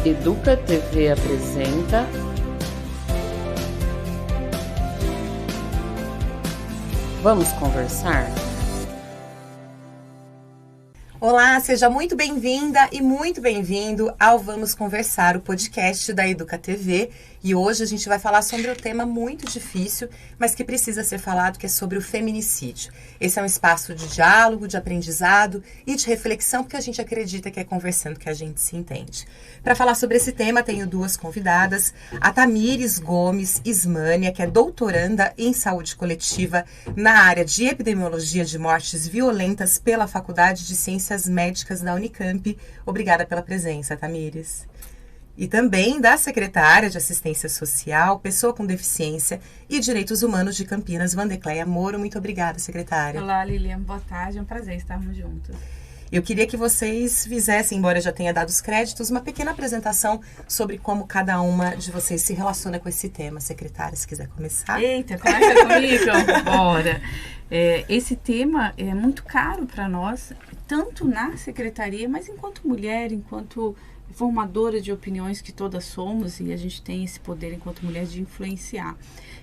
Educa TV apresenta Vamos Conversar? Olá, seja muito bem-vinda e muito bem-vindo ao Vamos Conversar, o podcast da Educa TV. E hoje a gente vai falar sobre um tema muito difícil, mas que precisa ser falado, que é sobre o feminicídio. Esse é um espaço de diálogo, de aprendizado e de reflexão, porque a gente acredita que é conversando que a gente se entende. Para falar sobre esse tema, tenho duas convidadas, a Tamires Gomes Ismânia, que é doutoranda em saúde coletiva na área de epidemiologia de mortes violentas pela Faculdade de Ciências Médicas da Unicamp. Obrigada pela presença, Tamires. E também da secretária de Assistência Social, Pessoa com Deficiência e Direitos Humanos de Campinas, Vandecleia Moro. Muito obrigada, secretária. Olá, Lilian. Boa tarde. É um prazer estarmos juntos. Eu queria que vocês fizessem, embora eu já tenha dado os créditos, uma pequena apresentação sobre como cada uma de vocês se relaciona com esse tema. Secretária, se quiser começar. Eita, começa comigo. Bora. Esse tema é muito caro para nós, tanto na secretaria, mas enquanto mulher, enquanto formadora de opiniões que todas somos, e a gente tem esse poder enquanto mulher de influenciar.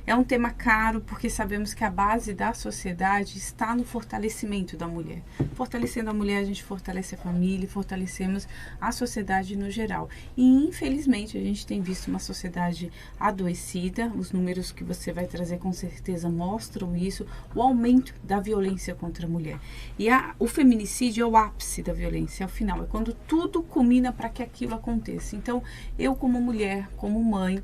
É um tema caro porque sabemos que a base da sociedade está no fortalecimento da mulher. Fortalecendo a mulher, a gente fortalece a família, fortalecemos a sociedade no geral. E infelizmente a gente tem visto uma sociedade adoecida, os números que você vai trazer com certeza mostram isso, o aumento da violência contra a mulher. E o feminicídio é o ápice da violência, é o final, é quando tudo culmina para que aquilo aconteça. Então, eu como mulher, como mãe,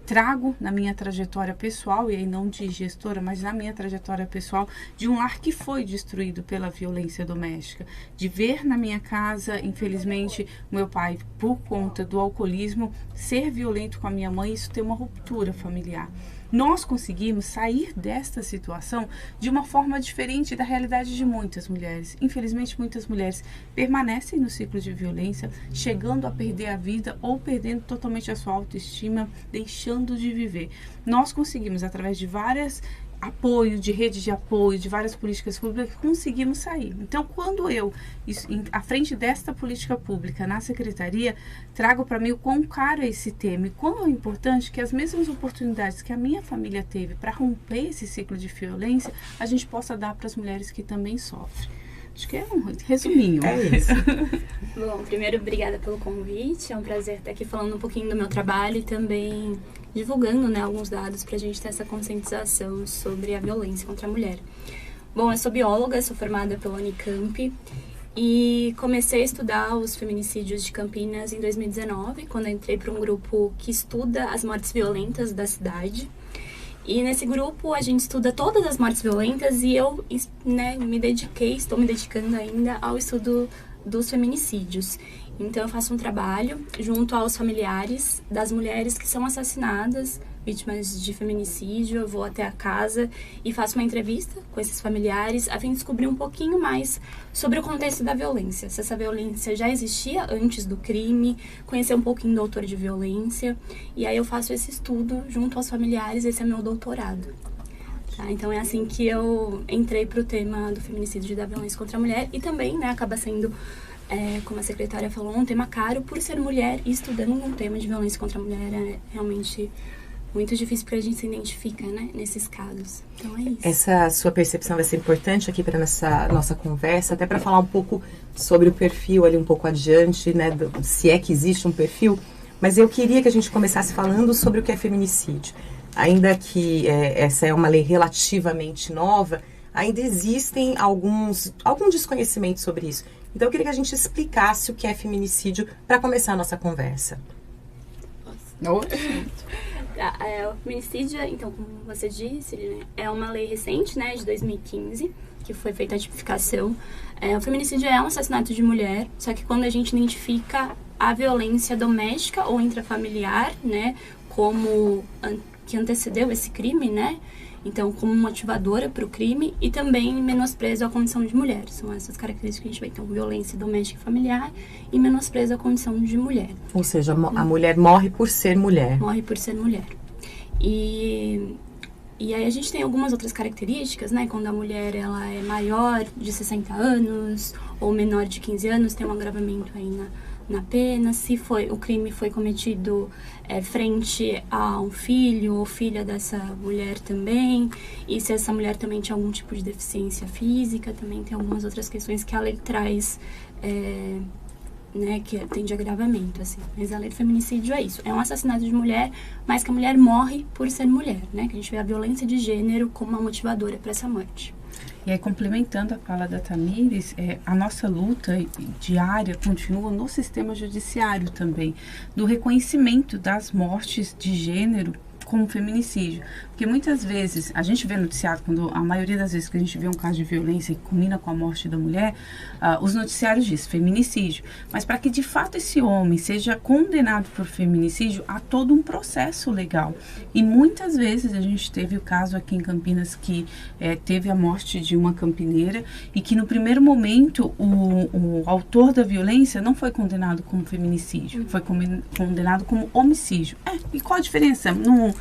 trago na minha trajetória pessoal, e aí não de gestora, mas na minha trajetória pessoal, de um lar que foi destruído pela violência doméstica, de ver na minha casa, infelizmente, meu pai, por conta do alcoolismo, ser violento com a minha mãe, isso ter uma ruptura familiar. Nós conseguimos sair desta situação de uma forma diferente da realidade de muitas mulheres. Infelizmente, muitas mulheres permanecem no ciclo de violência, chegando a perder a vida ou perdendo totalmente a sua autoestima, deixando de viver. Nós conseguimos, através de várias apoio, de rede de apoio, de várias políticas públicas, conseguimos sair. Então, quando à frente desta política pública, na secretaria, trago para mim o quão caro é esse tema e quão é importante que as mesmas oportunidades que a minha família teve para romper esse ciclo de violência, a gente possa dar para as mulheres que também sofrem. Acho que é um resuminho. É isso. Bom, primeiro, obrigada pelo convite. É um prazer estar aqui falando um pouquinho do meu trabalho e também divulgando, né, alguns dados para a gente ter essa conscientização sobre a violência contra a mulher. Bom, eu sou bióloga, sou formada pela Unicamp e comecei a estudar os feminicídios de Campinas em 2019, quando eu entrei para um grupo que estuda as mortes violentas da cidade. E nesse grupo a gente estuda todas as mortes violentas e eu, né, estou me dedicando ainda ao estudo dos feminicídios. Então eu faço um trabalho junto aos familiares das mulheres que são assassinadas, vítimas de feminicídio. Eu vou até a casa e faço uma entrevista com esses familiares a fim de descobrir um pouquinho mais sobre o contexto da violência. Se essa violência já existia antes do crime, conhecer um pouquinho do autor de violência. E aí eu faço esse estudo junto aos familiares, esse é meu doutorado. Tá? Então é assim que eu entrei para o tema do feminicídio e da violência contra a mulher e também, né, acaba sendo, como a secretária falou, um tema caro por ser mulher e estudando um tema de violência contra a mulher é realmente muito difícil porque a gente se identifica, né, nesses casos. Então é isso. Essa sua percepção vai ser importante aqui para nossa conversa, até para falar um pouco sobre o perfil ali um pouco adiante, né, se é que existe um perfil. Mas eu queria que a gente começasse falando sobre o que é feminicídio. Ainda que essa é uma lei relativamente nova, ainda existem algum desconhecimento sobre isso. Então eu queria que a gente explicasse o que é feminicídio para começar a nossa conversa. O feminicídio, então, como você disse, né, é uma lei recente, né, de 2015, que foi feita a tipificação. O feminicídio é um assassinato de mulher, só que quando a gente identifica a violência doméstica ou intrafamiliar, né, como que antecedeu esse crime, né, então como motivadora para o crime e também menosprezo à condição de mulher. São essas características que a gente vê. Então, violência doméstica e familiar e menosprezo à condição de mulher. Ou seja, a mulher morre por ser mulher. Morre por ser mulher. E aí a gente tem algumas outras características, né? Quando a mulher ela é maior de 60 anos ou menor de 15 anos, tem um agravamento aí na pena, se o crime foi cometido frente a um filho ou filha dessa mulher também, e se essa mulher também tinha algum tipo de deficiência física, também tem algumas outras questões que a lei traz, né, que tem de agravamento, assim. Mas a lei do feminicídio é isso, é um assassinato de mulher, mas que a mulher morre por ser mulher, né, que a gente vê a violência de gênero como uma motivadora para essa morte. E aí, complementando a fala da Tamires, a nossa luta diária continua no sistema judiciário também, do reconhecimento das mortes de gênero como feminicídio. Porque muitas vezes, a gente vê noticiado, quando a maioria das vezes que a gente vê um caso de violência que culmina com a morte da mulher, os noticiários dizem feminicídio. Mas para que de fato esse homem seja condenado por feminicídio, há todo um processo legal. E muitas vezes a gente teve o caso aqui em Campinas que teve a morte de uma campineira e que no primeiro momento o autor da violência não foi condenado como feminicídio, foi condenado como homicídio. E qual a diferença? Não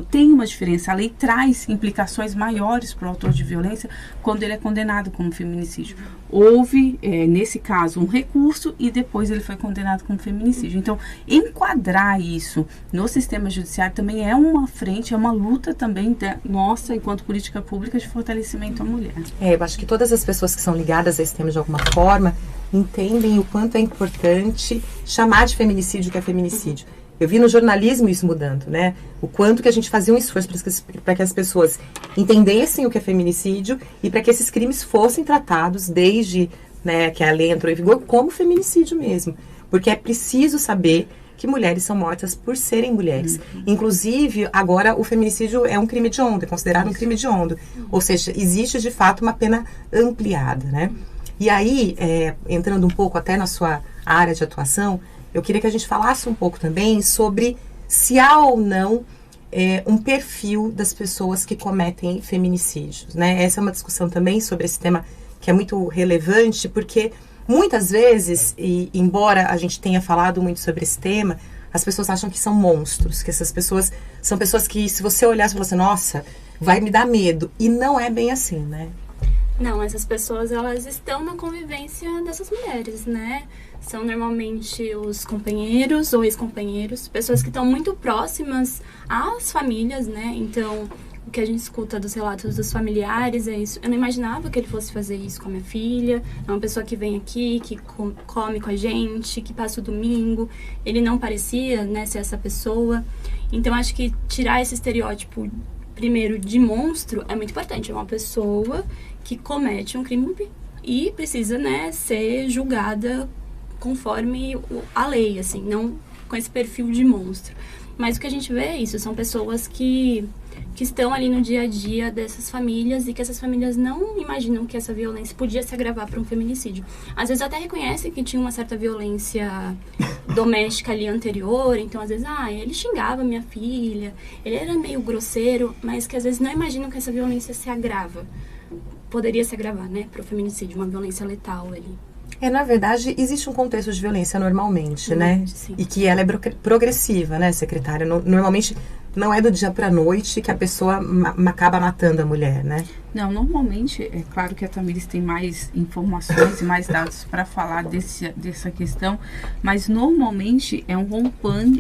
tem uma diferença. A lei traz implicações maiores para o autor de violência quando ele é condenado como feminicídio. Houve, nesse caso, um recurso e depois ele foi condenado como feminicídio. Então, enquadrar isso no sistema judiciário também é uma frente, é uma luta também nossa, enquanto política pública, de fortalecimento à mulher. Eu acho que todas as pessoas que são ligadas a esse tema de alguma forma entendem o quanto é importante chamar de feminicídio o que é feminicídio. Eu vi no jornalismo isso mudando, né? O quanto que a gente fazia um esforço para que as pessoas entendessem o que é feminicídio e para que esses crimes fossem tratados desde, né, que a lei entrou em vigor como feminicídio mesmo. Porque é preciso saber que mulheres são mortas por serem mulheres. Inclusive, agora o feminicídio é um crime hediondo, é considerado um crime hediondo. Ou seja, existe de fato uma pena ampliada, né? E aí, entrando um pouco até na sua área de atuação, eu queria que a gente falasse um pouco também sobre se há ou não um perfil das pessoas que cometem feminicídios, né? Essa é uma discussão também sobre esse tema que é muito relevante, porque muitas vezes, e embora a gente tenha falado muito sobre esse tema, as pessoas acham que são monstros, que essas pessoas são pessoas que, se você olhar, você fala assim, nossa, vai me dar medo. E não é bem assim, né? Não, essas pessoas, elas estão na convivência dessas mulheres, né? São normalmente os companheiros ou ex-companheiros, pessoas que estão muito próximas às famílias, né? Então, o que a gente escuta dos relatos dos familiares é isso. Eu não imaginava que ele fosse fazer isso com a minha filha. É uma pessoa que vem aqui, que come com a gente, que passa o domingo. Ele não parecia, né, ser essa pessoa. Então, acho que tirar esse estereótipo, primeiro, de monstro é muito importante. É uma pessoa que comete um crime e precisa, né, ser julgada conforme a lei, assim, não com esse perfil de monstro. Mas o que a gente vê é isso, são pessoas que estão ali no dia a dia dessas famílias e que essas famílias não imaginam que essa violência podia se agravar para um feminicídio. Às vezes até reconhecem que tinha uma certa violência doméstica ali anterior, então às vezes, ele xingava minha filha, ele era meio grosseiro, mas que às vezes não imaginam que essa violência se agrava. Poderia se agravar, né, para o feminicídio, uma violência letal ali. Na verdade, existe um contexto de violência normalmente, né? Sim. E que ela é progressiva, né, secretária? Normalmente não é do dia para a noite que a pessoa acaba matando a mulher, né? Não, normalmente, é claro que a Tamires tem mais informações e mais dados para falar dessa questão, mas normalmente é um rompante,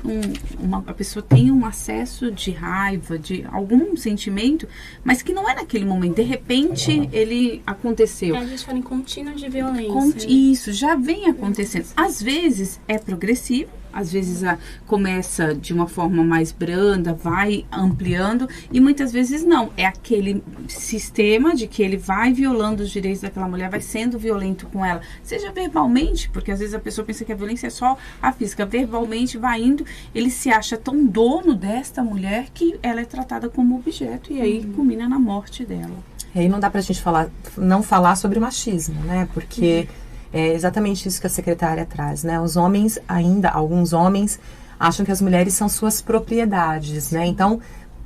a pessoa tem um acesso de raiva, de algum sentimento, mas que não é naquele momento, de repente ele aconteceu. A gente fala em contínuo de violência. Isso, já vem acontecendo. Às vezes é progressivo, às vezes começa de uma forma mais branda, vai ampliando, e muitas vezes não. É aquele sistema de que ele vai violando os direitos daquela mulher, vai sendo violento com ela. Seja verbalmente, porque às vezes a pessoa pensa que a violência é só a física. Verbalmente vai indo, ele se acha tão dono desta mulher que ela é tratada como objeto, e aí culmina na morte dela. E aí não dá pra gente não falar sobre machismo, né? Porque é exatamente isso que a secretária traz, né? Os homens alguns homens acham que as mulheres são suas propriedades, né? Então,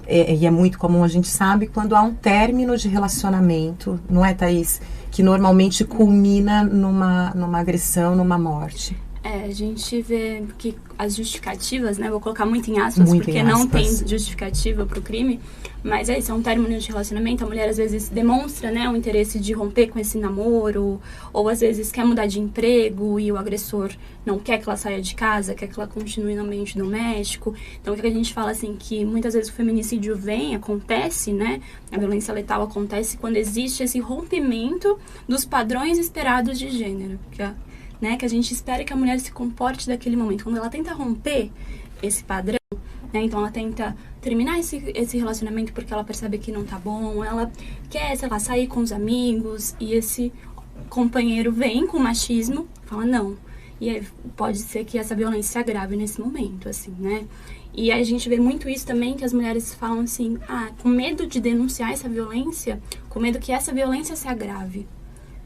e é muito comum, a gente sabe, quando há um término de relacionamento, não é, Thaís? Que normalmente culmina numa agressão, numa morte. A gente vê que as justificativas, né, vou colocar muito em aspas, Muito porque em não aspas. tem justificativa para o crime, mas é isso, é um término de relacionamento. A mulher às vezes demonstra, né, um interesse de romper com esse namoro, ou às vezes quer mudar de emprego e o agressor não quer que ela saia de casa, quer que ela continue no ambiente doméstico. Então, o que a gente fala, assim, que muitas vezes o feminicídio acontece, né, a violência letal acontece quando existe esse rompimento dos padrões esperados de gênero, que a gente espera que a mulher se comporte daquele momento. Quando ela tenta romper esse padrão, né, então ela tenta terminar esse relacionamento porque ela percebe que não tá bom, ela quer, sei lá, sair com os amigos, e esse companheiro vem com machismo, fala não. E aí pode ser que essa violência se agrave nesse momento, assim, né? E a gente vê muito isso também, que as mulheres falam assim, com medo de denunciar essa violência, com medo que essa violência se agrave.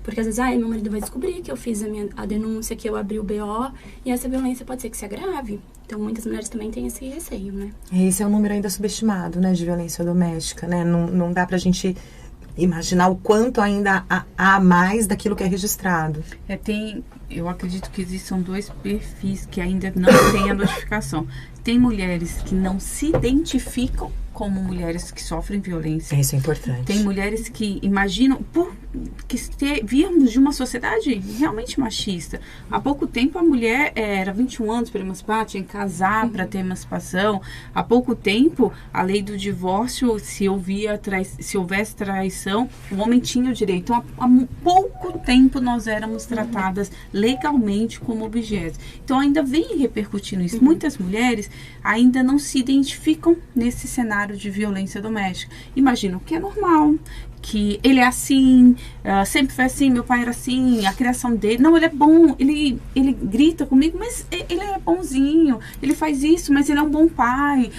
Porque às vezes, meu marido vai descobrir que eu fiz a denúncia, que eu abri o BO, e essa violência pode ser que se agrave. Então, muitas mulheres também têm esse receio, né? Esse é um número ainda subestimado, né, de violência doméstica, né? Não dá pra gente imaginar o quanto ainda há mais daquilo que é registrado. Eu acredito que existam 2 perfis que ainda não têm a notificação. Tem mulheres que não se identificam como mulheres que sofrem violência. Isso é importante. Tem mulheres que imaginam, víamos de uma sociedade realmente machista. Há pouco tempo a mulher era 21 anos para emancipar, tinha que casar para ter emancipação. Há pouco tempo, a lei do divórcio, se houvesse traição, o homem tinha o direito. Então, há pouco tempo nós éramos tratadas legalmente como objetos. Então, ainda vem repercutindo isso. Muitas mulheres ainda não se identificam nesse cenário de violência doméstica. Imaginam que é normal, que ele é assim, sempre foi assim, meu pai era assim, a criação dele, não, ele é bom, ele grita comigo, mas ele é bonzinho, ele faz isso, mas ele é um bom pai,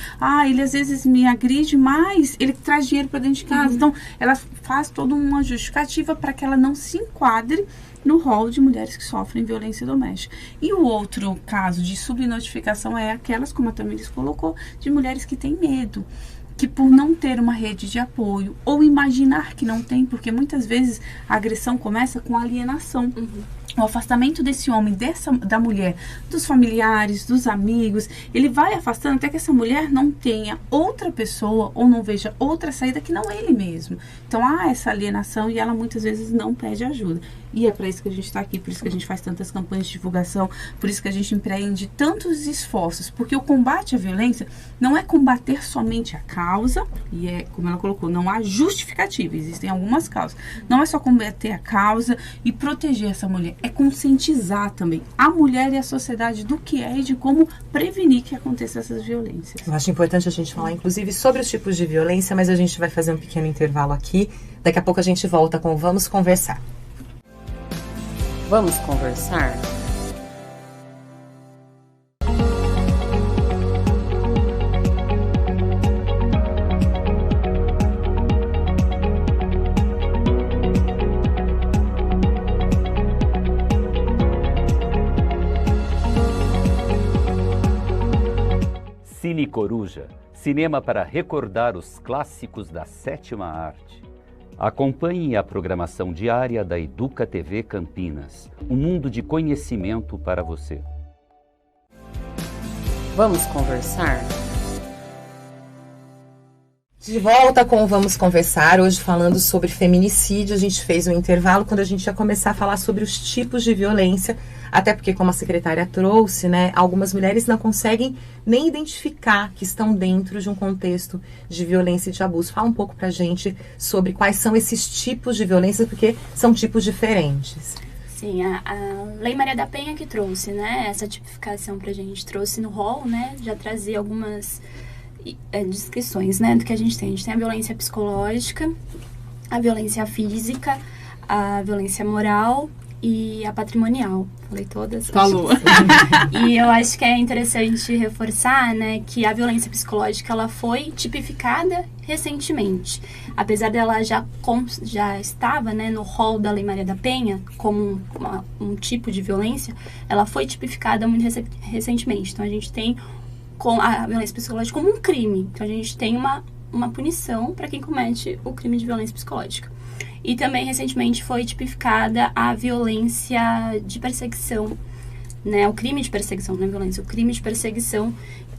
ele às vezes me agride, mas ele traz dinheiro para dentro de casa. Então, ela faz toda uma justificativa para que ela não se enquadre no rol de mulheres que sofrem violência doméstica. E o outro caso de subnotificação é aquelas, como a Tamiris colocou, de mulheres que têm medo, que por não ter uma rede de apoio, ou imaginar que não tem, porque muitas vezes a agressão começa com alienação. O afastamento desse homem, da mulher, dos familiares, dos amigos, ele vai afastando até que essa mulher não tenha outra pessoa ou não veja outra saída que não ele mesmo. Então há essa alienação e ela muitas vezes não pede ajuda. E é para isso que a gente está aqui, por isso que a gente faz tantas campanhas de divulgação, por isso que a gente empreende tantos esforços, porque o combate à violência não é combater somente a causa, e como ela colocou, não há justificativa, existem algumas causas. Não é só combater a causa e proteger essa mulher, é conscientizar também a mulher e a sociedade do que é e de como prevenir que aconteçam essas violências. Eu acho importante a gente falar, inclusive, sobre os tipos de violência, mas a gente vai fazer um pequeno intervalo aqui. Daqui a pouco a gente volta com Vamos Conversar. Vamos conversar? Cine Coruja, cinema para recordar os clássicos da sétima arte. Acompanhe a programação diária da Educa TV Campinas, um mundo de conhecimento para você. Vamos conversar? De volta com o Vamos Conversar, hoje falando sobre feminicídio. A gente fez um intervalo quando a gente ia começar a falar sobre os tipos de violência, até porque, como a secretária trouxe, né, algumas mulheres não conseguem nem identificar que estão dentro de um contexto de violência e de abuso. Fala um pouco pra gente sobre quais são esses tipos de violência, porque são tipos diferentes. Sim, a Lei Maria da Penha que trouxe, né, essa tipificação pra gente, trouxe no rol, né, já trazia algumas descrições, né, do que a gente tem. A gente tem a violência psicológica, a violência física, a violência moral e a patrimonial. Falei todas? Falou. E eu acho que é interessante reforçar, né, que a violência psicológica, ela foi tipificada recentemente. Apesar dela já estava, né, no rol da Lei Maria da Penha como um tipo de violência, ela foi tipificada muito recentemente. Então, a gente tem com a violência psicológica como um crime. Então, a gente tem uma punição para quem comete o crime de violência psicológica. E também, recentemente, foi tipificada a violência de perseguição, né? O crime de perseguição, não é violência, o crime de perseguição,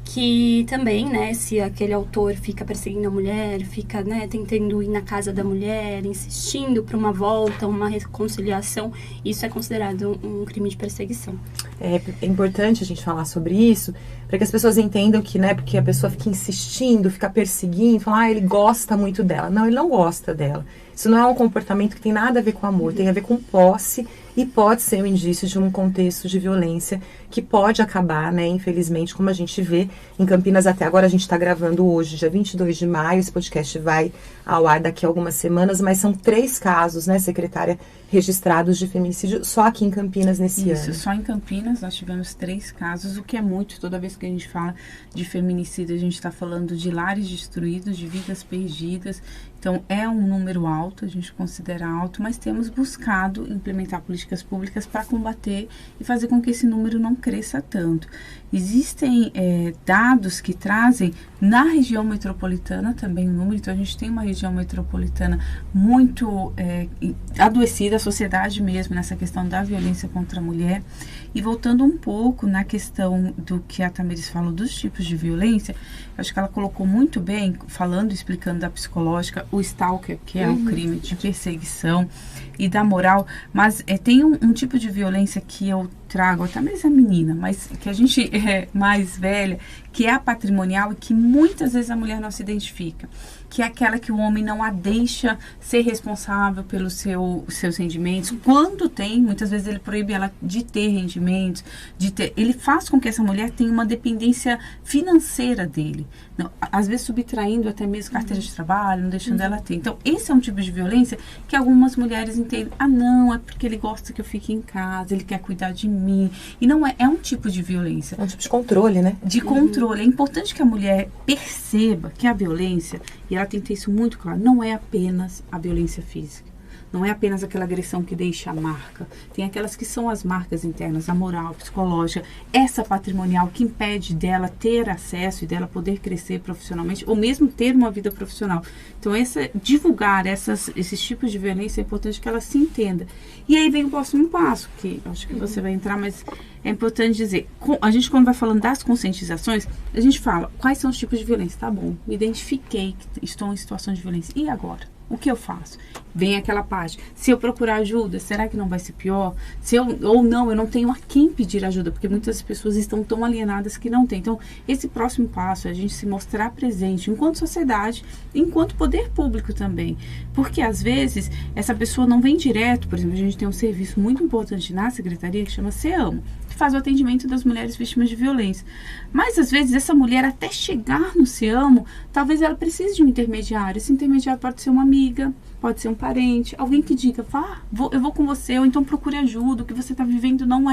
que também, né, se aquele autor fica perseguindo a mulher, fica, né, tentando ir na casa da mulher, insistindo para uma volta, uma reconciliação, isso é considerado um crime de perseguição. É importante a gente falar sobre isso, para que as pessoas entendam que, né, porque a pessoa fica insistindo, fica perseguindo, fala, ele gosta muito dela. Não, ele não gosta dela. Isso não é um comportamento que tem nada a ver com amor, tem a ver com posse e pode ser um indício de um contexto de violência que pode acabar, né, infelizmente, como a gente vê em Campinas até agora. A gente está gravando hoje, dia 22 de maio, esse podcast vai ao ar daqui a algumas semanas, mas são 3 casos, né, secretária, registrados de feminicídio só aqui em Campinas nesse ano. Isso, só em Campinas nós tivemos 3 casos, o que é muito. Toda vez que a gente fala de feminicídio, a gente está falando de lares destruídos, de vidas perdidas. Então, é um número alto, a gente considera alto, mas temos buscado implementar políticas públicas para combater e fazer com que esse número não cresça tanto. Existem dados que trazem na região metropolitana também o número. Então, a gente tem uma região metropolitana muito adoecida, a sociedade mesmo, nessa questão da violência contra a mulher. E voltando um pouco na questão do que a Tamiris falou dos tipos de violência, acho que ela colocou muito bem, falando, explicando da psicológica, o stalker, que é um crime de perseguição, e da moral. Mas tem um tipo de violência que eu trago, até mesmo a menina, mas que a gente é mais velha, que é a patrimonial e que muitas vezes a mulher não se identifica, que é aquela que o homem não a deixa ser responsável pelos seus rendimentos. Quando tem, muitas vezes ele proíbe ela de ter rendimentos, ele faz com que essa mulher tenha uma dependência financeira dele, não, às vezes subtraindo até mesmo carteira de trabalho, não deixando ela ter. Então, esse é um tipo de violência que algumas mulheres entendem, não, é porque ele gosta que eu fique em casa, ele quer cuidar de mim, e não é um tipo de violência. É um tipo de controle, né? De controle. É importante que a mulher perceba que a violência, e ela tem que ter isso muito claro, não é apenas a violência física. Não é apenas aquela agressão que deixa a marca. Tem aquelas que são as marcas internas, a moral, psicológica, essa patrimonial que impede dela ter acesso e dela poder crescer profissionalmente, ou mesmo ter uma vida profissional. Então, divulgar esses tipos de violência é importante que ela se entenda. E aí vem o próximo passo, que acho que você vai entrar, mas é importante dizer, a gente quando vai falando das conscientizações, a gente fala, quais são os tipos de violência? Tá bom, me identifiquei que estou em situação de violência. E agora? O que eu faço? Vem aquela parte. Se eu procurar ajuda, será que não vai ser pior? Ou não, eu não tenho a quem pedir ajuda, porque muitas pessoas estão tão alienadas que não têm. Então, esse próximo passo é a gente se mostrar presente enquanto sociedade, enquanto poder público também. Porque, às vezes, essa pessoa não vem direto. Por exemplo, a gente tem um serviço muito importante na secretaria que chama CEAMO, que faz o atendimento das mulheres vítimas de violência. Mas, às vezes, essa mulher, até chegar no CEAMO, talvez ela precise de um intermediário. Esse intermediário pode ser uma amiga, pode ser um parente, alguém que diga, eu vou com você, ou então procure ajuda, o que você está vivendo não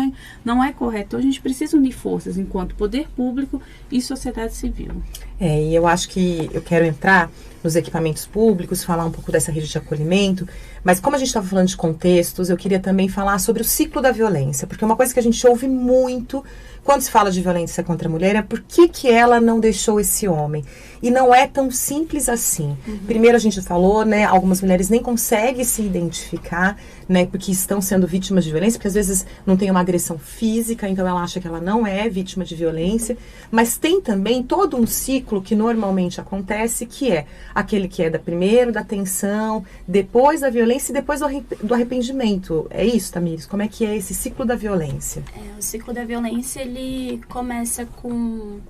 é correto. Então, a gente precisa unir forças enquanto poder público e sociedade civil. E eu acho que eu quero entrar nos equipamentos públicos, falar um pouco dessa rede de acolhimento, mas como a gente estava falando de contextos, eu queria também falar sobre o ciclo da violência, porque uma coisa que a gente ouve muito quando se fala de violência contra a mulher é por que ela não deixou esse homem. E não é tão simples assim. Primeiro a gente falou, né, algumas mulheres nem conseguem se identificar, né, porque estão sendo vítimas de violência, porque às vezes não tem uma agressão física, então ela acha que ela não é vítima de violência, mas tem também todo um ciclo que normalmente acontece, que é aquele que é primeiro da tensão, depois da violência e depois do arrependimento. É isso, Tamiris? Como é que é esse ciclo da violência? O ciclo da violência, ele começa com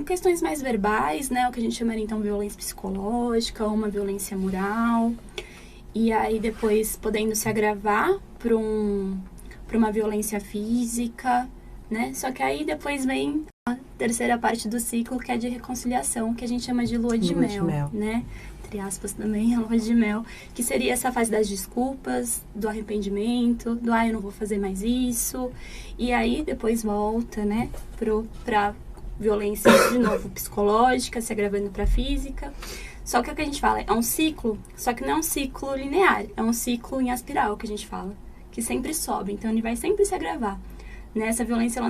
questões mais verbais, né? O que a gente chamaria, então, violência psicológica, ou uma violência moral. E aí, depois, podendo se agravar para uma violência física, né? Só que aí, depois, vem a terceira parte do ciclo, que é de reconciliação, que a gente chama de lua de mel, né? Entre aspas também, a lua de mel, que seria essa fase das desculpas, do arrependimento, do eu não vou fazer mais isso. E aí, depois volta, né? Pra violência, de novo, psicológica, se agravando para física. Só que o que a gente fala é um ciclo, só que não é um ciclo linear, é um ciclo em espiral que a gente fala, que sempre sobe, então ele vai sempre se agravar. Nessa violência,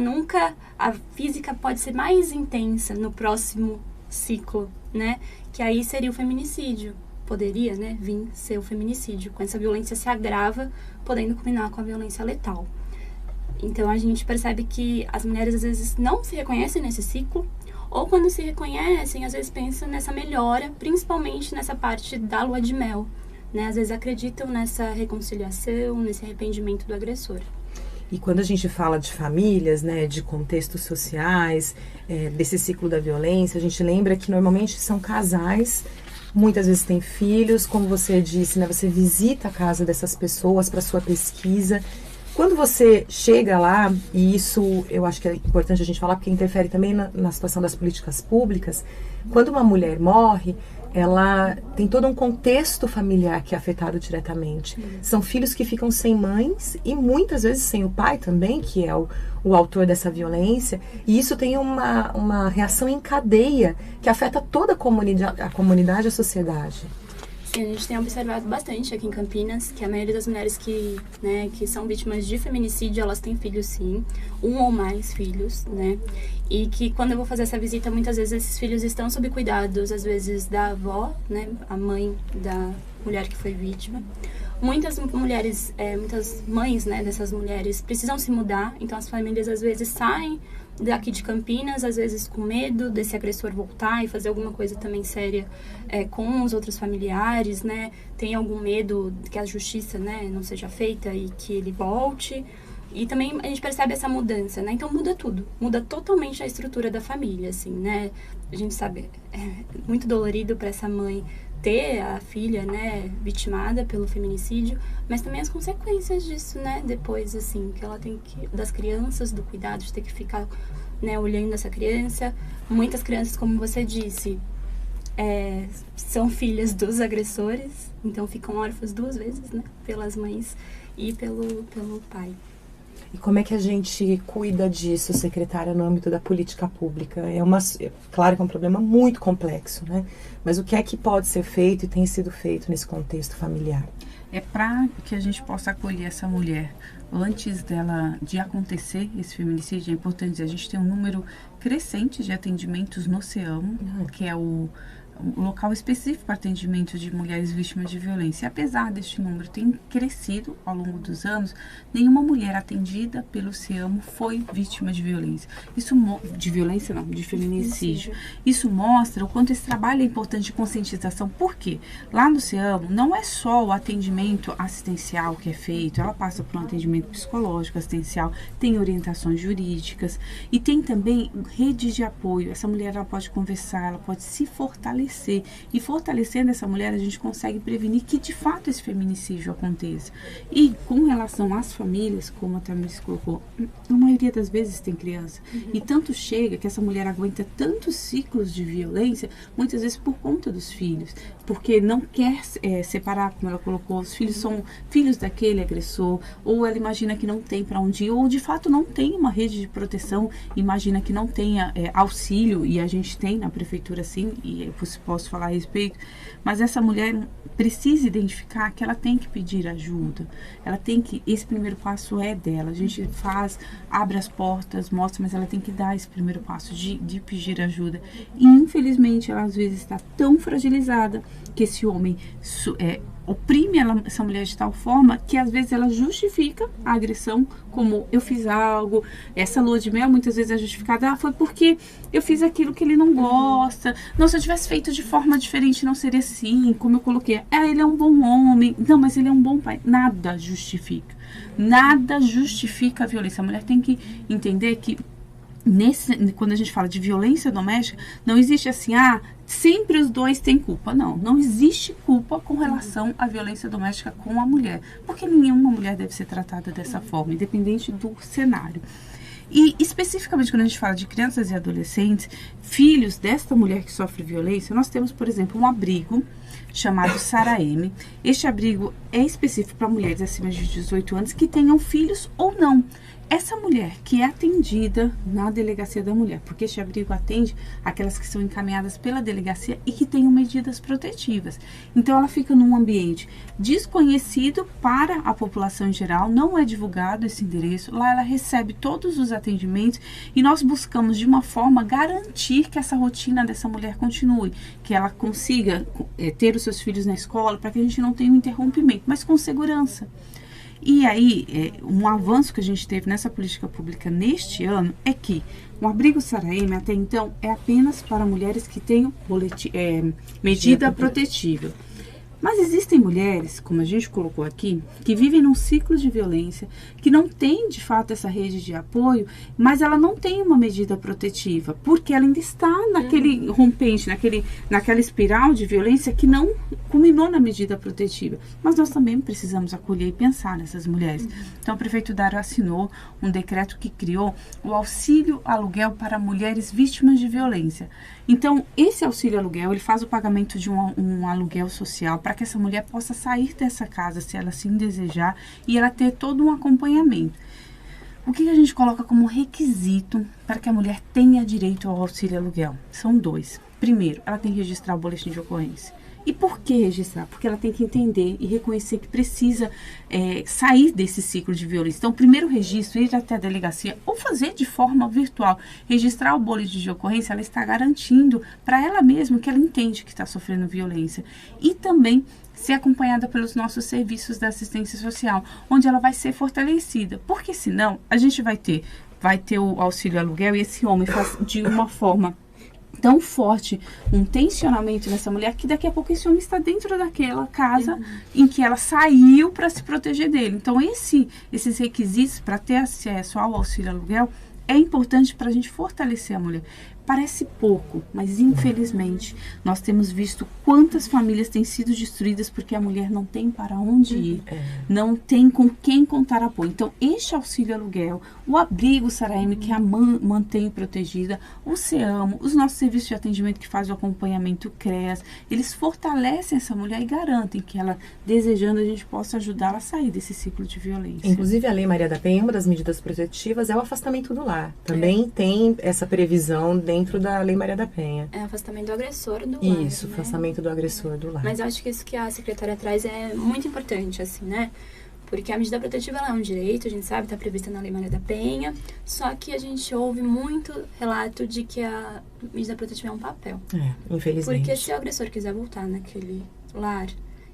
a física pode ser mais intensa no próximo ciclo, né? Que aí seria o feminicídio, poderia, né, vir ser o feminicídio. Com essa violência se agrava, podendo culminar com a violência letal. Então a gente percebe que as mulheres às vezes não se reconhecem nesse ciclo, ou quando se reconhecem, às vezes pensam nessa melhora, principalmente nessa parte da lua de mel, né? Às vezes acreditam nessa reconciliação, nesse arrependimento do agressor. E quando a gente fala de famílias, né, de contextos sociais, desse ciclo da violência, a gente lembra que normalmente são casais, muitas vezes têm filhos, como você disse, né, você visita a casa dessas pessoas para sua pesquisa. Quando você chega lá, e isso eu acho que é importante a gente falar, porque interfere também na situação das políticas públicas, quando uma mulher morre, ela tem todo um contexto familiar que é afetado diretamente. São filhos que ficam sem mães e muitas vezes sem o pai também, que é o autor dessa violência, e isso tem uma reação em cadeia que afeta toda a comunidade e a sociedade. Sim, a gente tem observado bastante aqui em Campinas que a maioria das mulheres que são vítimas de feminicídio, elas têm filhos sim, um ou mais filhos, né? E que quando eu vou fazer essa visita, muitas vezes esses filhos estão sob cuidados, às vezes da avó, né? A mãe da mulher que foi vítima. Muitas mulheres, muitas mães, né, dessas mulheres precisam se mudar, então as famílias às vezes saem daqui de Campinas, às vezes com medo desse agressor voltar e fazer alguma coisa também séria com os outros familiares, né? Tem algum medo que a justiça, né, não seja feita e que ele volte. E também a gente percebe essa mudança, né? Então muda tudo, muda totalmente a estrutura da família, assim, né? A gente sabe, é muito dolorido para essa mãe ter a filha, né, vitimada pelo feminicídio, mas também as consequências disso, né, depois, assim, que ela tem que, das crianças, do cuidado de ter que ficar, né, olhando essa criança. Muitas crianças, como você disse, são filhas dos agressores, então ficam órfãs duas vezes, né, pelas mães e pelo pai. E como é que a gente cuida disso, secretária, no âmbito da política pública? Claro que é um problema muito complexo, né? Mas o que é que pode ser feito e tem sido feito nesse contexto familiar? É para que a gente possa acolher essa mulher antes de acontecer esse feminicídio. É importante dizer, a gente tem um número crescente de atendimentos no CEAMO, que é o local específico para atendimento de mulheres vítimas de violência. E apesar deste número ter crescido ao longo dos anos, nenhuma mulher atendida pelo CEAMO foi vítima de violência. De feminicídio. Isso mostra o quanto esse trabalho é importante de conscientização. Por quê? Lá no CEAMO não é só o atendimento assistencial que é feito, ela passa por um atendimento psicológico, assistencial, tem orientações jurídicas e tem também redes de apoio. Essa mulher ela pode conversar, ela pode se fortalecer. E fortalecendo essa mulher, a gente consegue prevenir que de fato esse feminicídio aconteça. E com relação às famílias, como a Tamiris colocou, a maioria das vezes tem criança. E tanto chega que essa mulher aguenta tantos ciclos de violência, muitas vezes por conta dos filhos. Porque não quer separar, como ela colocou, os filhos são filhos daquele agressor, ou ela imagina que não tem para onde ir, ou de fato não tem uma rede de proteção, imagina que não tenha auxílio, e a gente tem na prefeitura sim, e eu posso falar a respeito, mas essa mulher precisa identificar que ela tem que pedir ajuda, esse primeiro passo é dela, a gente abre as portas, mostra, mas ela tem que dar esse primeiro passo de pedir ajuda, e infelizmente ela às vezes está tão fragilizada que esse homem oprime essa mulher de tal forma que às vezes ela justifica a agressão como eu fiz algo. Essa lua de mel muitas vezes é justificada, foi porque eu fiz aquilo que ele não gosta, não, se eu tivesse feito de forma diferente não seria assim, como eu coloquei, ele é um bom homem, não, mas ele é um bom pai. Nada justifica a violência. A mulher tem que entender que quando a gente fala de violência doméstica, não existe assim, sempre os dois têm culpa. Não existe culpa com relação à violência doméstica com a mulher, porque nenhuma mulher deve ser tratada dessa forma, independente do cenário. E especificamente quando a gente fala de crianças e adolescentes, filhos desta mulher que sofre violência, nós temos, por exemplo, um abrigo chamado Sara M. Este abrigo é específico para mulheres acima de 18 anos que tenham filhos ou não. Essa mulher que é atendida na delegacia da mulher, porque este abrigo atende aquelas que são encaminhadas pela delegacia e que tenham medidas protetivas. Então ela fica num ambiente desconhecido para a população em geral, não é divulgado esse endereço, lá ela recebe todos os atendimentos e nós buscamos de uma forma garantir que essa rotina dessa mulher continue, que ela consiga ter os seus filhos na escola, para que a gente não tenha um interrompimento, mas com segurança. E aí, um avanço que a gente teve nessa política pública neste ano é que o abrigo Saraeme, até então, é apenas para mulheres que tenham medida protetiva. Mas existem mulheres, como a gente colocou aqui, que vivem num ciclo de violência, que não tem de fato essa rede de apoio, mas ela não tem uma medida protetiva, porque ela ainda está naquele rompente, naquela espiral de violência que não culminou na medida protetiva. Mas nós também precisamos acolher e pensar nessas mulheres. Então, o prefeito Dário assinou um decreto que criou o auxílio aluguel para mulheres vítimas de violência. Então, esse auxílio aluguel, ele faz o pagamento de um aluguel social para que essa mulher possa sair dessa casa, se ela assim desejar, e ela ter todo um acompanhamento. O que a gente coloca como requisito para que a mulher tenha direito ao auxílio aluguel? São 2. Primeiro, ela tem que registrar o boletim de ocorrência. E por que registrar? Porque ela tem que entender e reconhecer que precisa sair desse ciclo de violência. Então, o primeiro registro, ir até a delegacia ou fazer de forma virtual, registrar o boletim de ocorrência, ela está garantindo para ela mesma que ela entende que está sofrendo violência. E também ser acompanhada pelos nossos serviços da assistência social, onde ela vai ser fortalecida. Porque senão, a gente vai ter o auxílio aluguel e esse homem faz de uma forma tão forte um tensionamento nessa mulher que daqui a pouco esse homem está dentro daquela casa em que ela saiu para se proteger dele. Então, esses requisitos para ter acesso ao auxílio aluguel é importante para a gente fortalecer a mulher. Parece pouco, mas infelizmente nós temos visto quantas famílias têm sido destruídas porque a mulher não tem para onde ir, não tem com quem contar apoio. Então, este auxílio aluguel, o abrigo Saraeme que a mantém protegida, o CEAMO, os nossos serviços de atendimento que fazem o acompanhamento CREAS, eles fortalecem essa mulher e garantem que ela, desejando, a gente possa ajudá-la a sair desse ciclo de violência. Inclusive, a Lei Maria da Penha, uma das medidas protetivas é o afastamento do lar. Também tem essa previsão dentro da Lei Maria da Penha. É o afastamento do agressor do lar. Isso, né? afastamento do agressor do lar. Mas eu acho que isso que a secretária traz é muito importante, assim, né? Porque a medida protetiva ela é um direito, a gente sabe, está prevista na Lei Maria da Penha, só que a gente ouve muito relato de que a medida protetiva é um papel. Infelizmente. Porque se o agressor quiser voltar naquele lar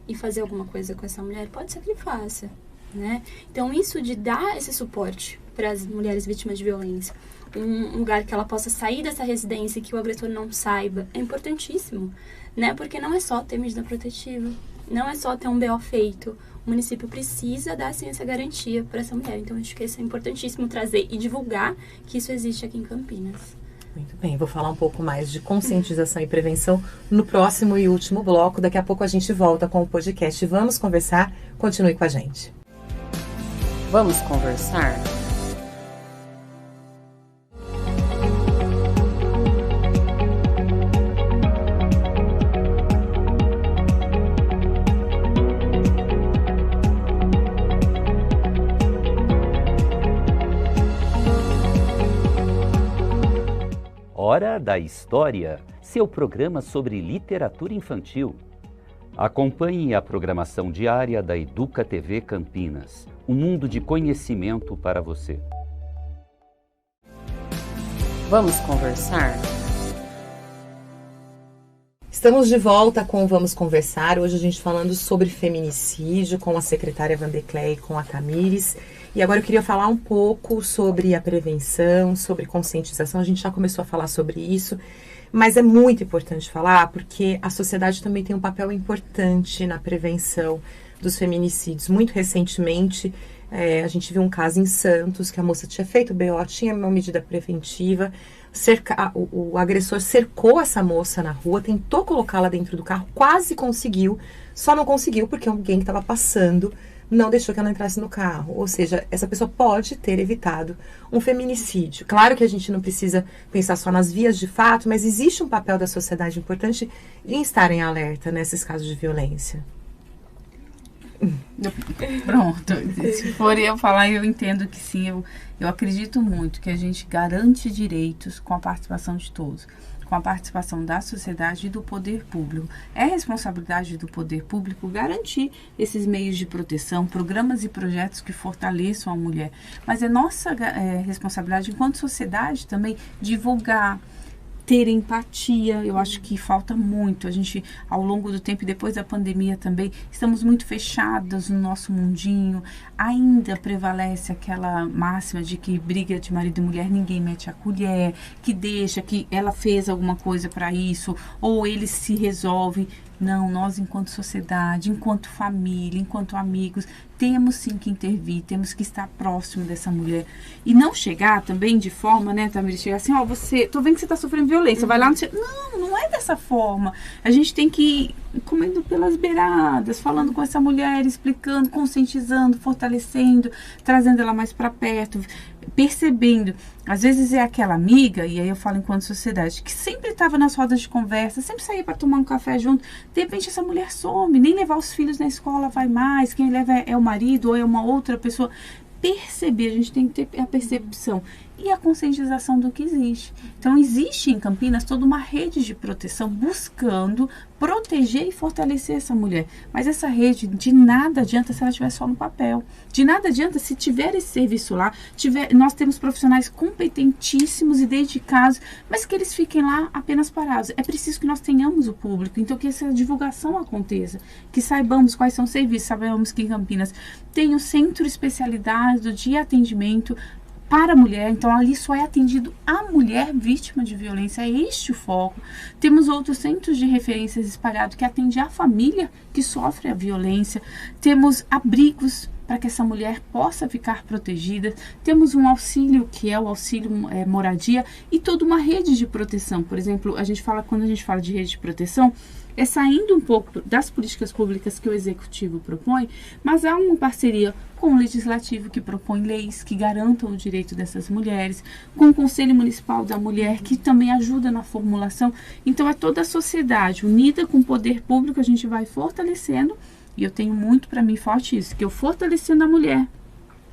e fazer alguma coisa com essa mulher, pode ser que ele faça, né? Então, isso de dar esse suporte para as mulheres vítimas de violência, um lugar que ela possa sair dessa residência e que o agressor não saiba, é importantíssimo, né? Porque não é só ter medida protetiva, não é só ter um BO feito. O município precisa dar, sim, essa garantia para essa mulher. Então, acho que isso é importantíssimo trazer e divulgar que isso existe aqui em Campinas. Muito bem, vou falar um pouco mais de conscientização e prevenção no próximo e último bloco. Daqui a pouco a gente volta com o podcast Vamos Conversar. Continue com a gente. Vamos conversar? Hora da História, seu programa sobre literatura infantil. Acompanhe a programação diária da Educa TV Campinas, um mundo de conhecimento para você. Vamos conversar? Estamos de volta com o Vamos Conversar. Hoje a gente falando sobre feminicídio com a secretária Vanderclé e com a Tamires. E agora eu queria falar um pouco sobre a prevenção, sobre conscientização. A gente já começou a falar sobre isso, mas é muito importante falar porque a sociedade também tem um papel importante na prevenção dos feminicídios. Muito recentemente, a gente viu um caso em Santos que a moça tinha feito BO, tinha uma medida preventiva, o agressor cercou essa moça na rua, tentou colocá-la dentro do carro, quase conseguiu, só não conseguiu porque alguém que estava passando não deixou que ela entrasse no carro. Ou seja, essa pessoa pode ter evitado um feminicídio. Claro que a gente não precisa pensar só nas vias de fato, mas existe um papel da sociedade importante em estar em alerta nesses casos de violência. Pronto, se for eu falar, eu entendo que sim, eu acredito muito que a gente garante direitos com a participação de todos, com a participação da sociedade e do poder público. É responsabilidade do poder público garantir esses meios de proteção, programas e projetos que fortaleçam a mulher, mas é nossa responsabilidade enquanto sociedade também divulgar, ter empatia. Eu acho que falta muito. A gente, ao longo do tempo e depois da pandemia também, estamos muito fechadas no nosso mundinho. Ainda prevalece aquela máxima de que briga de marido e mulher, ninguém mete a colher, que deixa, que ela fez alguma coisa para isso, ou eles se resolvem. Não, nós enquanto sociedade, enquanto família, enquanto amigos, temos sim que intervir, temos que estar próximo dessa mulher. E não chegar também de forma, né, Tamiri, chegar assim, tô vendo que você está sofrendo violência, vai lá, não é dessa forma. A gente tem que ir comendo pelas beiradas, falando com essa mulher, explicando, conscientizando, fortalecendo, trazendo ela mais para perto, percebendo. Às vezes é aquela amiga, e aí eu falo enquanto sociedade, que sempre estava nas rodas de conversa, sempre saía para tomar um café junto. De repente essa mulher some, nem levar os filhos na escola vai mais, quem leva é o marido ou é uma outra pessoa. Perceber, a gente tem que ter a percepção e a conscientização do que existe. Então existe em Campinas toda uma rede de proteção buscando proteger e fortalecer essa mulher. Mas essa rede de nada adianta se ela estiver só no papel. De nada adianta se tiver esse serviço lá, nós temos profissionais competentíssimos e dedicados, mas que eles fiquem lá apenas parados. É preciso que nós tenhamos o público, então que essa divulgação aconteça, que saibamos quais são os serviços, sabemos que em Campinas tem o centro especializado de atendimento para a mulher, então ali só é atendido a mulher vítima de violência, é este o foco. Temos outros centros de referências espalhados que atendem a família que sofre a violência, temos abrigos para que essa mulher possa ficar protegida, temos um auxílio que é o auxílio moradia e toda uma rede de proteção. Por exemplo, quando a gente fala de rede de proteção, é saindo um pouco das políticas públicas que o Executivo propõe, mas há uma parceria com o Legislativo que propõe leis que garantam o direito dessas mulheres, com o Conselho Municipal da Mulher que também ajuda na formulação. Então é toda a sociedade unida com o poder público, a gente vai fortalecendo, e eu tenho muito para mim forte isso, que eu fortalecendo a mulher,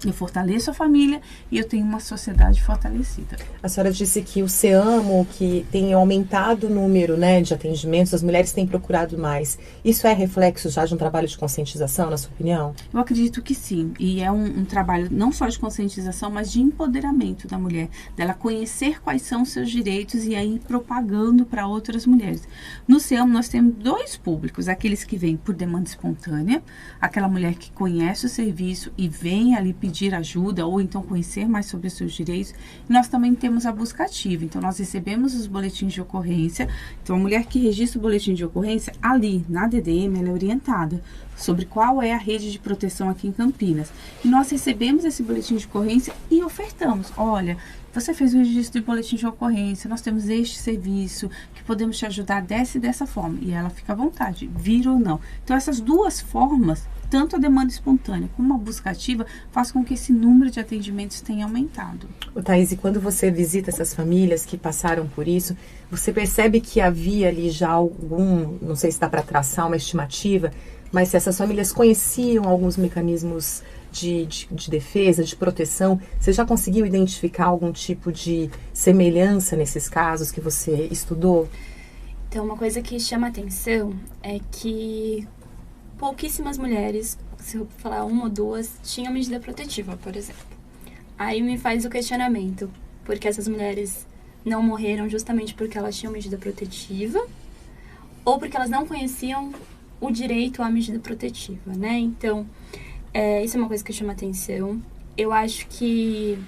eu fortaleço a família e eu tenho uma sociedade fortalecida. A senhora disse que o SEAMO, que tem aumentado o número, né, de atendimentos, as mulheres têm procurado mais. Isso é reflexo já de um trabalho de conscientização, na sua opinião? Eu acredito que sim. E é um trabalho não só de conscientização, mas de empoderamento da mulher. Dela conhecer quais são os seus direitos e aí propagando para outras mulheres. No SEAMO nós temos dois públicos. Aqueles que vêm por demanda espontânea, aquela mulher que conhece o serviço e vem ali pedir ajuda ou então conhecer mais sobre os seus direitos. E nós também temos a busca ativa. Então, nós recebemos os boletins de ocorrência. Então, a mulher que registra o boletim de ocorrência, ali na DDM, ela é orientada sobre qual é a rede de proteção aqui em Campinas. E nós recebemos esse boletim de ocorrência e ofertamos. Olha, você fez o registro de boletim de ocorrência, nós temos este serviço que podemos te ajudar dessa e dessa forma. E ela fica à vontade, vir ou não. Então, essas duas formas, tanto a demanda espontânea como a busca ativa, faz com que esse número de atendimentos tenha aumentado. Thaís, e quando você visita essas famílias que passaram por isso, você percebe que havia ali já algum, não sei se dá para traçar uma estimativa, mas se essas famílias conheciam alguns mecanismos de defesa, de proteção, você já conseguiu identificar algum tipo de semelhança nesses casos que você estudou? Então, uma coisa que chama atenção é que pouquíssimas mulheres, se eu falar uma ou duas, tinham medida protetiva, por exemplo. Aí me faz o questionamento, porque essas mulheres não morreram justamente porque elas tinham medida protetiva ou porque elas não conheciam o direito à medida protetiva, né? Então, isso é uma coisa que chama atenção. Eu acho que,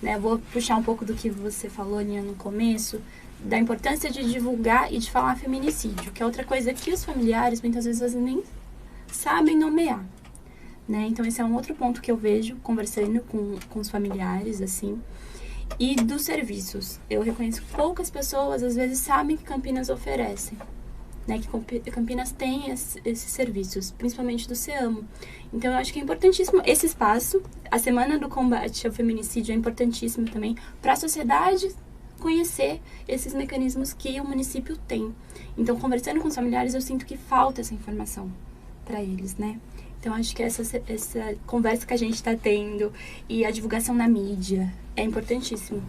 né, vou puxar um pouco do que você falou, Nia, no começo, da importância de divulgar e de falar feminicídio, que é outra coisa que os familiares, muitas vezes, nem sabem nomear, né? Então, esse é um outro ponto que eu vejo conversando com os familiares, assim. E dos serviços. Eu reconheço que poucas pessoas, às vezes, sabem que Campinas oferece, né? Que Campinas tem esses serviços, principalmente do SEAMO. Então, eu acho que é importantíssimo esse espaço. A Semana do Combate ao Feminicídio é importantíssima também para a sociedade conhecer esses mecanismos que o município tem. Então, conversando com os familiares, eu sinto que falta essa informação para eles, né? Então, acho que essa conversa que a gente está tendo e a divulgação na mídia é importantíssimo.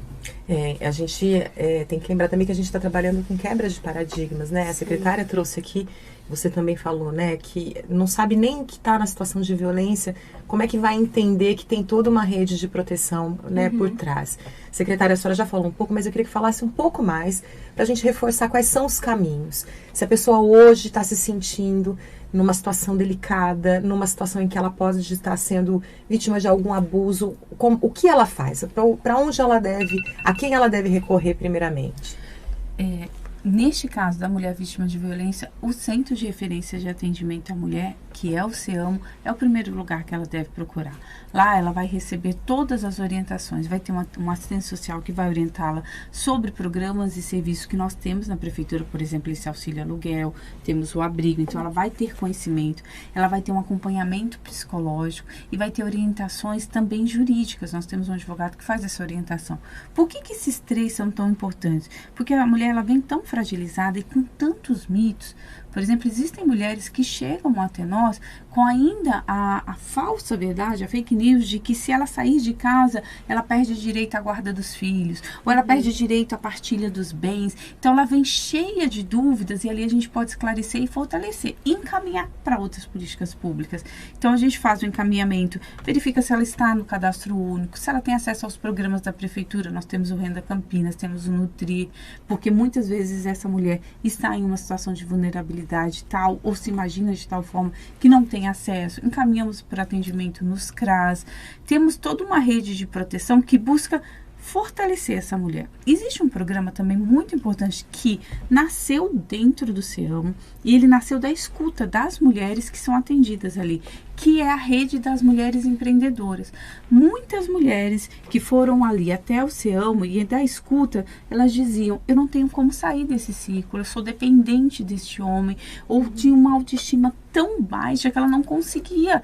A gente tem que lembrar também que a gente está trabalhando com quebra de paradigmas, né? A secretária trouxe aqui você também falou, né, que não sabe nem que está na situação de violência, como é que vai entender que tem toda uma rede de proteção, né, por trás. Secretária, a senhora já falou um pouco, mas eu queria que falasse um pouco mais para a gente reforçar quais são os caminhos. Se a pessoa hoje está se sentindo numa situação delicada, numa situação em que ela pode estar sendo vítima de algum abuso, o que ela faz? Para onde ela deve, a quem ela deve recorrer primeiramente? Neste caso da mulher vítima de violência, o Centro de Referência de Atendimento à Mulher, que é o CEAMO, é o primeiro lugar que ela deve procurar. Lá ela vai receber todas as orientações, vai ter uma assistente social que vai orientá-la sobre programas e serviços que nós temos na prefeitura, por exemplo, esse auxílio aluguel, temos o abrigo, então ela vai ter conhecimento, ela vai ter um acompanhamento psicológico e vai ter orientações também jurídicas. Nós temos um advogado que faz essa orientação. Por que esses três são tão importantes? Porque a mulher ela vem tão fragilizada e com tantos mitos. Por exemplo, existem mulheres que chegam até nós com ainda a falsa verdade, a fake news de que se ela sair de casa, ela perde direito à guarda dos filhos, ou ela perde direito à partilha dos bens. Então, ela vem cheia de dúvidas e ali a gente pode esclarecer e fortalecer, e encaminhar para outras políticas públicas. Então, a gente faz o encaminhamento, verifica se ela está no cadastro único, se ela tem acesso aos programas da prefeitura. Nós temos o Renda Campinas, temos o Nutri, porque muitas vezes essa mulher está em uma situação de vulnerabilidade tal, ou se imagina de tal forma que não tem acesso. Encaminhamos para atendimento nos CRAS. Temos toda uma rede de proteção que busca fortalecer essa mulher. Existe um programa também muito importante que nasceu dentro do CEAMO e ele nasceu da escuta das mulheres que são atendidas ali, que é a rede das mulheres empreendedoras. Muitas mulheres que foram ali até o CEAMO e da escuta, elas diziam: eu não tenho como sair desse ciclo, eu sou dependente deste homem, ou tinha uma autoestima tão baixa que ela não conseguia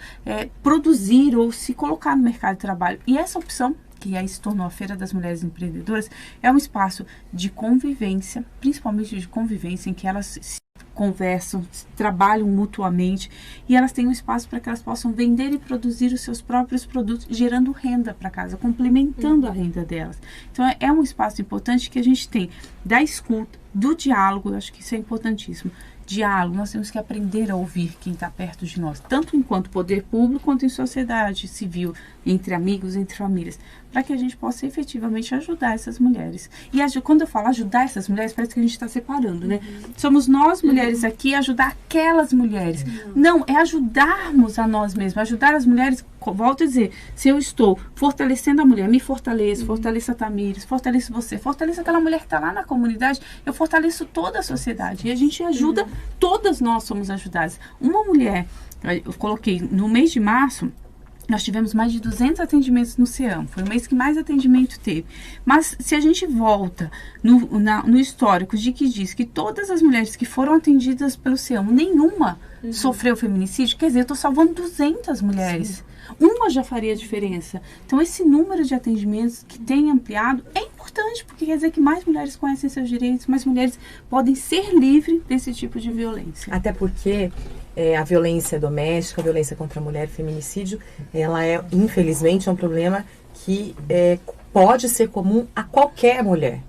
produzir ou se colocar no mercado de trabalho. E essa opção, que aí se tornou a Feira das Mulheres Empreendedoras, é um espaço de convivência, principalmente de convivência, em que elas se conversam, trabalham mutuamente e elas têm um espaço para que elas possam vender e produzir os seus próprios produtos, gerando renda para casa, complementando a renda delas. Então é um espaço importante que a gente tem da escuta, do diálogo. Eu acho que isso é importantíssimo. Diálogo, nós temos que aprender a ouvir quem está perto de nós, tanto enquanto poder público quanto em sociedade civil, entre amigos, entre famílias, para que a gente possa efetivamente ajudar essas mulheres. E quando eu falo ajudar essas mulheres, parece que a gente está separando, né? Somos nós mulheres aqui a ajudar aquelas mulheres. Não, é ajudarmos a nós mesmos, ajudar as mulheres. Volto a dizer, se eu estou fortalecendo a mulher, me fortaleço, fortaleço a Tamires, fortaleço você, fortaleço aquela mulher que está lá na comunidade, eu fortaleço toda a sociedade e a gente ajuda, todas nós somos ajudadas. Uma mulher, eu coloquei no mês de março, nós tivemos mais de 200 atendimentos no CEAMO. Foi o mês que mais atendimento teve. Mas se a gente volta no histórico de que diz que todas as mulheres que foram atendidas pelo CEAMO, nenhuma sofreu feminicídio, quer dizer, eu estou salvando 200 mulheres. Sim. Uma já faria diferença. Então, esse número de atendimentos que tem ampliado é importante, porque quer dizer que mais mulheres conhecem seus direitos, mais mulheres podem ser livres desse tipo de violência. Até porque a violência doméstica, a violência contra a mulher, feminicídio, ela infelizmente, um problema que pode ser comum a qualquer mulher.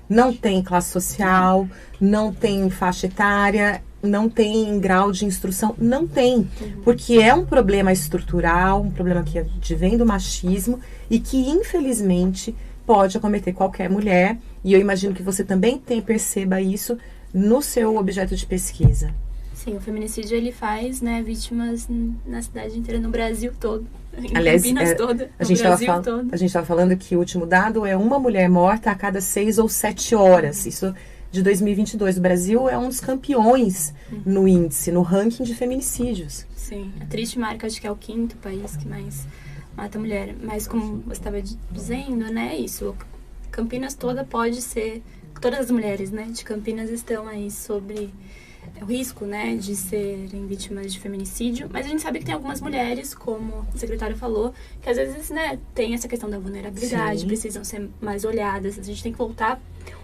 Não tem classe social, não tem faixa etária, não tem grau de instrução, não tem. Porque é um problema estrutural, um problema que advém do machismo e que, infelizmente, pode acometer qualquer mulher. E eu imagino que você também perceba isso no seu objeto de pesquisa. Sim, o feminicídio ele faz, né, vítimas na cidade inteira, no Brasil todo. Aliás, toda, a gente estava falando que o último dado é uma mulher morta a cada 6 ou 7 horas. Isso de 2022. O Brasil é um dos campeões no índice, no ranking de feminicídios. Sim, a triste marca, acho que é o 5º país que mais mata mulher. Mas como você estava dizendo, né, isso, Campinas toda pode ser, todas as mulheres, né, de Campinas estão aí sobre o risco, né, de serem vítimas de feminicídio, mas a gente sabe que tem algumas mulheres, como o secretário falou, que às vezes, né, tem essa questão da vulnerabilidade, Sim. precisam ser mais olhadas. A gente tem que voltar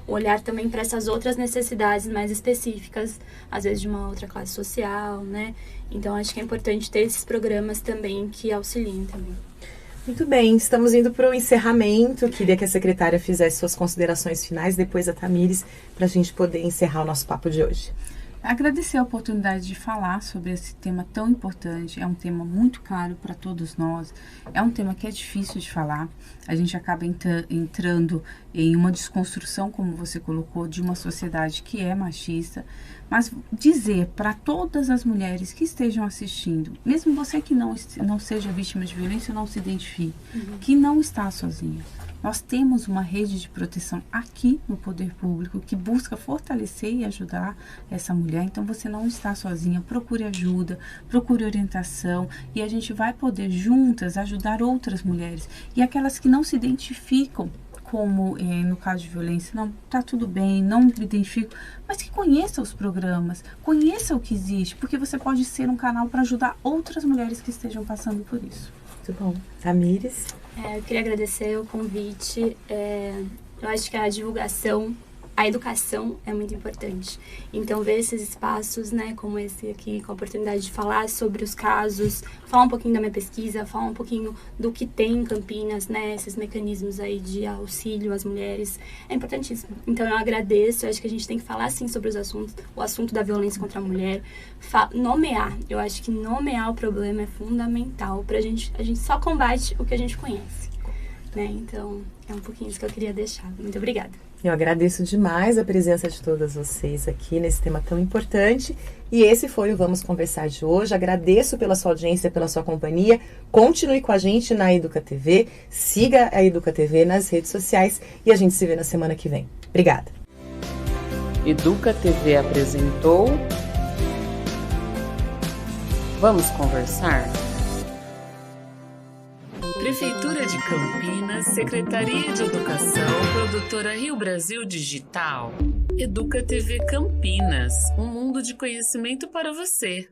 o olhar também para essas outras necessidades mais específicas, às vezes de uma outra classe social, né? Então, acho que é importante ter esses programas também que auxiliem também. Muito bem, estamos indo para o encerramento. Queria que a secretária fizesse suas considerações finais, depois a Tamires, para a gente poder encerrar o nosso papo de hoje. Agradecer a oportunidade de falar sobre esse tema tão importante. É um tema muito caro para todos nós. É um tema que é difícil de falar. A gente acaba entrando em uma desconstrução, como você colocou, de uma sociedade que é machista. Mas dizer para todas as mulheres que estejam assistindo, mesmo você que não seja vítima de violência, não se identifique, que não está sozinha. Nós temos uma rede de proteção aqui no Poder Público que busca fortalecer e ajudar essa mulher. Então, você não está sozinha. Procure ajuda, procure orientação e a gente vai poder juntas ajudar outras mulheres. E aquelas que não se identificam como no caso de violência, não, tá tudo bem, não me identifico, mas que conheça os programas, conheça o que existe, porque você pode ser um canal para ajudar outras mulheres que estejam passando por isso. Muito bom. Tamires? Eu queria agradecer o convite. Eu acho que a divulgação, a educação é muito importante. Então, ver esses espaços, né, como esse aqui, com a oportunidade de falar sobre os casos, falar um pouquinho da minha pesquisa, falar um pouquinho do que tem em Campinas, né, esses mecanismos aí de auxílio às mulheres, é importantíssimo. Então, eu agradeço, eu acho que a gente tem que falar, sim, sobre os assuntos, o assunto da violência contra a mulher, nomear. Eu acho que nomear o problema é fundamental pra gente, a gente só combate o que a gente conhece, né, então, é um pouquinho isso que eu queria deixar. Muito obrigada. Eu agradeço demais a presença de todas vocês aqui nesse tema tão importante. E esse foi o Vamos Conversar de hoje. Agradeço pela sua audiência, pela sua companhia. Continue com a gente na Educa TV. Siga a Educa TV nas redes sociais e a gente se vê na semana que vem. Obrigada. Educa TV apresentou Vamos Conversar? Prefeitura de Campinas, Secretaria de Educação, Produtora Rio Brasil Digital. Educa TV Campinas, um mundo de conhecimento para você.